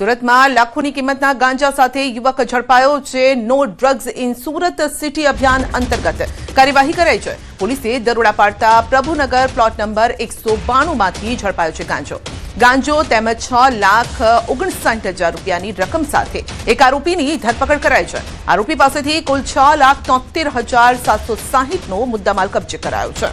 સુરતમાં લાખોની કિંમતના ગાંજા સાથે યુવક ઝડપાયો છે। No drugs in Surat city અભિયાન અંતર્ગત કાર્યવાહી કરાઈ છે। પોલીસે દરોડા પાડતા પ્રભુનગર પ્લોટ નંબર 192 માંથી ઝડપાયો છે ગાંજો તેમજ 6,59,000 રૂપિયાની રકમ સાથે એક આરોપીની ધરપકડ કરાઈ છે। આરોપી પાસેથી કુલ 6,73,760 નો મુદ્દામાલ કબજે કરાયો છે।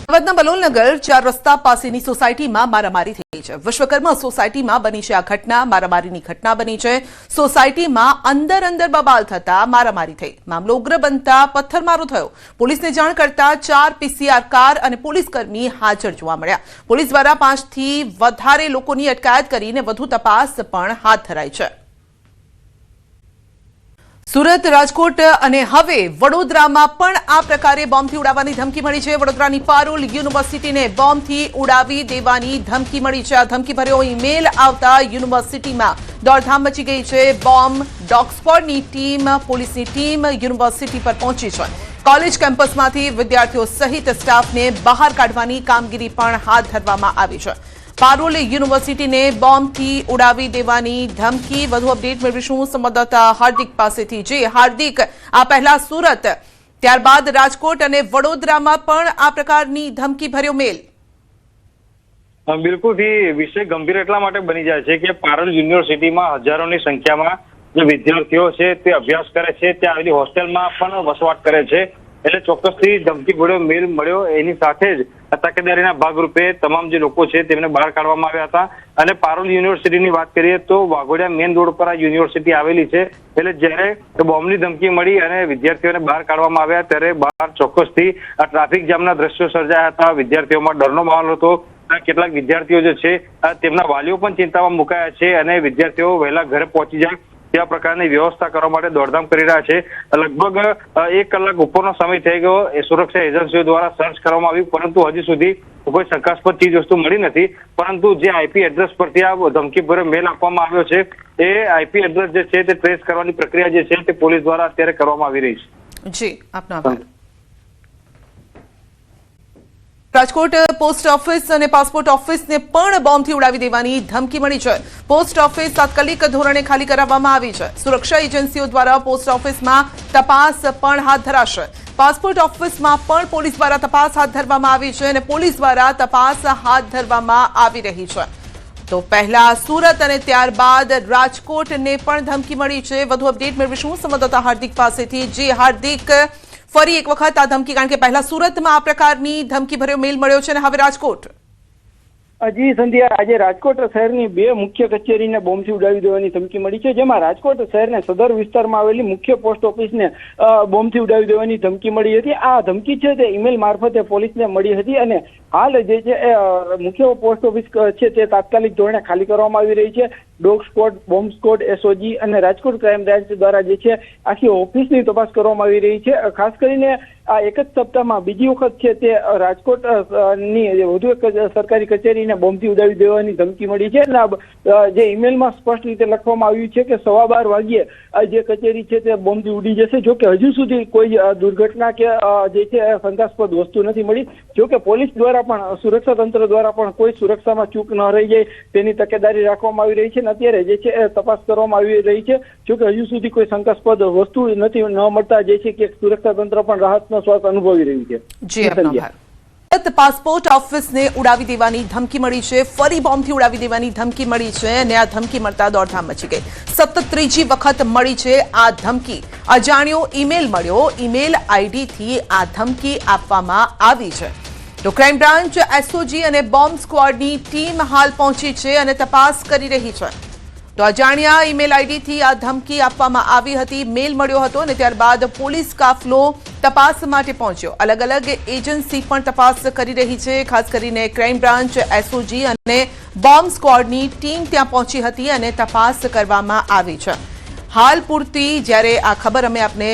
અમદાવાદના બલોલનગર 4 રસ્તા પાસેની સોસાયટીમાં મારામારી થઈ છે। વિશ્વકર્મા સોસાયટીમાં બની છે આ ઘટના। મારામારીની ઘટના બની છે। સોસાયટીમાં અંદર બબાલ થતા મારામારી થઈ। મામલો ઉગ્ર બનતા પથ્થરમારો થયો। પોલીસને જાણ કરતા 4 પીસીઆર કાર અને પોલીસકર્મી હાજર જોવા મળ્યા। પોલીસ દ્વારા 5 થી વધારે લોકોની અટકાયત કરીને વધુ તપાસ પણ હાથ ધરાઈ છે। સુરત, રાજકોટ અને હવે વડોદરામાં પણ આ પ્રકારે બોમ્બથી ઉડાવવાની ધમકી મળી છે। વડોદરાની પારુલ યુનિવર્સિટીને બોમ્બથી ઉડાવી દેવાની ધમકી મળી છે। આ ધમકીભર્યો ઈમેલ આવતા યુનિવર્સિટીમાં દોડધામ મચી ગઈ છે। બોમ્બ ડોગ સ્ક્વોડની ટીમ, પોલીસની ટીમ યુનિવર્સિટી પર પહોંચી છે। કોલેજ કેમ્પસમાંથી વિદ્યાર્થીઓ સહિત સ્ટાફને બહાર કાઢવાની કામગીરી પણ હાથ ધરવામાં આવી છે। પારુલ યુનિવર્સિટીને બોમ્બથી ઉડાવી દેવાની ધમકી। વધુ અપડેટ મેળવીશું સંવાદદાતા હાર્દિક પાસેથી। જે હાર્દિક, આ પહેલા સુરત, ત્યારબાદ રાજકોટ અને વડોદરામાં પણ આ પ્રકારની ધમકી ભર્યો મેલ। બિલકુલ વિષય ગંભીર એટલા માટે બની જાય છે કે પારુલ યુનિવર્સિટીમાં હજારોની સંખ્યામાં જે વિદ્યાર્થીઓ છે તે અભ્યાસ કરે છે, ત્યાં આવેલી હોસ્ટેલમાં પણ વસવાટ કરે છે। એટલે ચોક્કસથી ધમકી ભર્યો મેલ મળ્યો। એની સાથે જ તકેદારીના ભાગરૂપે તમામ જે લોકો છે તેમને બહાર કાઢવામાં આવ્યા હતા। અને પારુલ યુનિવર્સિટીની વાત કરીએ તો વાઘોડિયા મેઇન રોડ પર આ યુનિવર્સિટી આવેલી છે। એટલે જ્યારે બોમ્બની ધમકી મળી અને વિદ્યાર્થીઓને બહાર કાઢવામાં આવ્યા ત્યારે બહાર ચોક્કસથી ટ્રાફિક જામના દ્રશ્યો સર્જાયા હતા। વિદ્યાર્થીઓમાં ડરનો માહોલ હતો। કેટલાક વિદ્યાર્થીઓ જે છે તેમના વાલીઓ પણ ચિંતામાં મુકાયા છે અને વિદ્યાર્થીઓ વહેલા ઘરે પહોંચી જાય त्या प्रकारनी व्यवस्था करवा माटे दौड़धाम करी रह्या छे। लगभग 1 कलाक उपरनो समय थई गयो। सुरक्षा एजेंसीओ द्वारा सर्च करवामां आव्युं, परंतु हजी सुधी कोई शंकास्पद चीज वस्तु मળી નથી। परंतु जे आईपी एड्रेस परथी आ धमकीभर्यो मेल आपवामां આવ્યો છે એ आईपी एड्रेस जे છે તે ટ્રેસ કરવાની પ્રક્રિયા જે છે તે પોલીસ દ્વારા અત્યારે કરવામાં આવી રહી છે। જી, આપનો આભાર। રાજકોટ પોસ્ટ ઓફિસ અને પાસપોર્ટ ઓફિસને પણ બોમ્બથી ઉડાવી દેવાની ધમકી મળી છે। પોસ્ટ ઓફિસ તાત્કાલિક ધોરણે ખાલી કરાવવામાં આવી છે। સુરક્ષા એજન્સીઓ દ્વારા પોસ્ટ ઓફિસમાં તપાસ પણ હાથ ધરાશે। પાસપોર્ટ ઓફિસમાં પણ પોલીસ દ્વારા તપાસ હાથ ધરવામાં આવી છે અને પોલીસ દ્વારા તપાસ હાથ ધરવામાં આવી રહી છે। તો પહેલા સુરત અને ત્યારબાદ રાજકોટને પણ ધમકી મળી છે। વધુ અપડેટ મેળવીશું સંવાદદાતા હાર્દિક પાસેથી। જે હાર્દિક, ફરી એક વખત આ ધમકી, કારણ કે પહેલા સુરતમાં આ પ્રકારની ધમકી ભર્યો મેલ મળ્યો છે અને હવે રાજકોટ। જી સંધ્યા, આજે રાજકોટ શહેરની 2 મુખ્ય કચેરીને બોમ્બથી ઉડાવી દેવાની ધમકી મળી છે। જેમાં રાજકોટ શહેરના સદર વિસ્તારમાં આવેલી મુખ્ય પોસ્ટ ઓફિસને બોમ્બથી ઉડાવી દેવાની ધમકી મળી હતી। આ ધમકી છે તે ઈમેલ મારફતે પોલીસને મળી હતી અને હાલ જે છે મુખ્ય પોસ્ટ ઓફિસ છે તે તાત્કાલિક ધોરણે ખાલી કરવામાં આવી રહી છે। Dog squad, bomb squad, SOG અને રાજકોટ ક્રાઇમ બ્રાન્ચ દ્વારા જે છે આખી ઓફિસની તપાસ કરવામાં આવી રહી છે। ખાસ કરીને આ એક જ સપ્તાહમાં બીજી વખત છે તે રાજકોટ ની વધુ એક સરકારી કચેરીને બોમ્બથી ઉડાવી દેવાની ધમકી મળી છે। જે ઈમેલમાં સ્પષ્ટ રીતે લખવામાં આવ્યું છે કે 12:15 વાગ્યે આ જે કચેરી છે તે બોમ્બથી ઉડી જશે। જો કે હજુ સુધી કોઈ દુર્ઘટના કે જે છે શંકાસ્પદ વસ્તુ નથી મળી। જો કે પોલીસ દ્વારા પણ, સુરક્ષા તંત્ર દ્વારા પણ કોઈ સુરક્ષામાં ચૂક ન રહી જાય તેની તકેદારી રાખવામાં આવી રહી છે। અત્યારે જે છે તપાસ કરવામાં આવી રહી છે। જો કે હજુ સુધી કોઈ શંકાસ્પદ વસ્તુ નથી ન મળતા જે છે કે સુરક્ષા તંત્ર પણ રાહતનો શ્વાસ અનુભવી રહ્યું છે। જી, આપનો આભાર। પાસપોર્ટ ઓફિસને ઉડાવી દેવાની ધમકી મળી છે। ફરી બોમ્બથી ઉડાવી દેવાની ધમકી મળી છે અને આ ધમકી મળતા દોડધામ મચી ગઈ। સતત ત્રીજી વખત મળી છે આ ધમકી। અજાણ્યો ઈમેલ મળ્યો, ઈમેલ આઈડીથી આ ધમકી આપવામાં આવી છે। તો ક્રાઇમ બ્રાન્ચ, એસઓજી અને બોમ્બ સ્ક્વોડની ટીમ હાલ પહોંચી છે અને તપાસ કરી રહી છે। તો અજાણ્યા ઈમેલ આઈડીથી આ ધમકી આપવામાં આવી હતી, મેલ મળ્યો હતો અને ત્યારબાદ પોલીસ કાફલો તપાસ માટે પહોંચ્યો। અલગ અલગ એજન્સી પણ તપાસ કરી રહી છે। ખાસ કરીને ક્રાઇમ બ્રાન્ચ, એસઓજી અને બોમ્બ સ્ક્વોડની ટીમ ત્યાં પહોંચી હતી અને તપાસ કરવામાં આવી છે। હાલ પૂરતી જ્યારે આ ખબર અમે આપને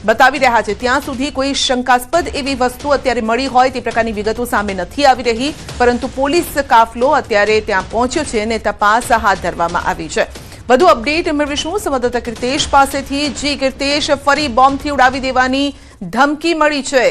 બતાવી રહ્યા છે ત્યાં સુધી કોઈ શંકાસ્પદ એવી વસ્તુ અત્યારે મળી હોય તે પ્રકારની વિગતો સામે નથી આવી રહી, પરંતુ પોલીસ કાફલો અત્યારે ત્યાં પહોંચ્યો છે અને તપાસ હાથ ધરવામાં આવી છે। વધુ અપડેટ મેળવીશું સંવાદદાતા કીર્તેશ પાસેથી। જી કીર્તેશ, ફરી બોમ્બથી ઉડાવી દેવાની ધમકી મળી છે।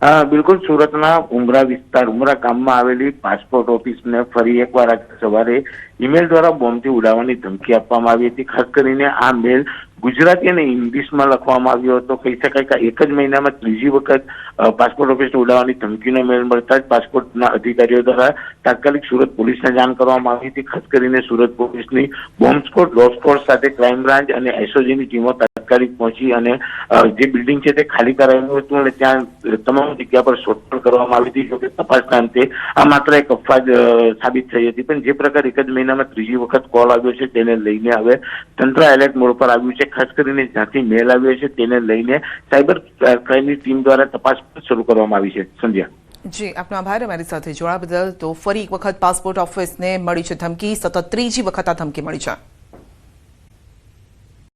બિલકુલ સુરતના ઉમરા ગામમાં આવેલી પાસપોર્ટ ઓફિસને ફરી એકવાર આજે સવારે ઈમેલ દ્વારા બોમ્બથી ઉડાવવાની ધમકી આપવામાં આવી હતી. ખાસ કરીને આ મેલ ગુજરાતી અને ઇંગ્લિશમાં લખવામાં આવ્યો હતો. કહી શકાય કે એક જ મહિનામાં ત્રીજી વખત પાસપોર્ટ ઓફિસને ઉડાવવાની ધમકીનો મેલ મળતા જ પાસપોર્ટના અધિકારીઓ દ્વારા તાત્કાલિક સુરત પોલીસને જાણ કરવામાં આવી હતી. ખાસ કરીને સુરત પોલીસની બોમ્બ સ્ક્વોડ, ડોગ સ્ક્વોડ સાથે ક્રાઇમ બ્રાન્ચ અને એસઓજીની ટીમો તાત્કાલિક પહોંચી અને જે બિલ્ડિંગ છે તે ખાલી કરાવ્યું હતું અને ત્યાં તમામ જગ્યા પર શોધખોળ કરવામાં આવી હતી. જોકે તપાસના અંતે આ માત્ર એક અફવા સાબિત થઈ હતી. પણ જે પ્રકાર એક જ મહિનામાં ત્રીજી વખત કોલ આવ્યો છે તેને લઈને હવે તંત્ર એલર્ટ મોડ પર આવ્યું છે. ખાસ કરીને જ્યાંથી મેલ આવ્યો છે તેને લઈને સાયબર ક્રાઇમની ટીમ દ્વારા તપાસ શરૂ કરવામાં આવી છે. સંધ્યા. જી, આપનો આભાર અમારી સાથે જોડાવા બદલ. તો ફરી એક વખત પાસપોર્ટ ઓફિસને મળી છે ધમકી, સતત ત્રીજી વખત આ ધમકી મળી છે.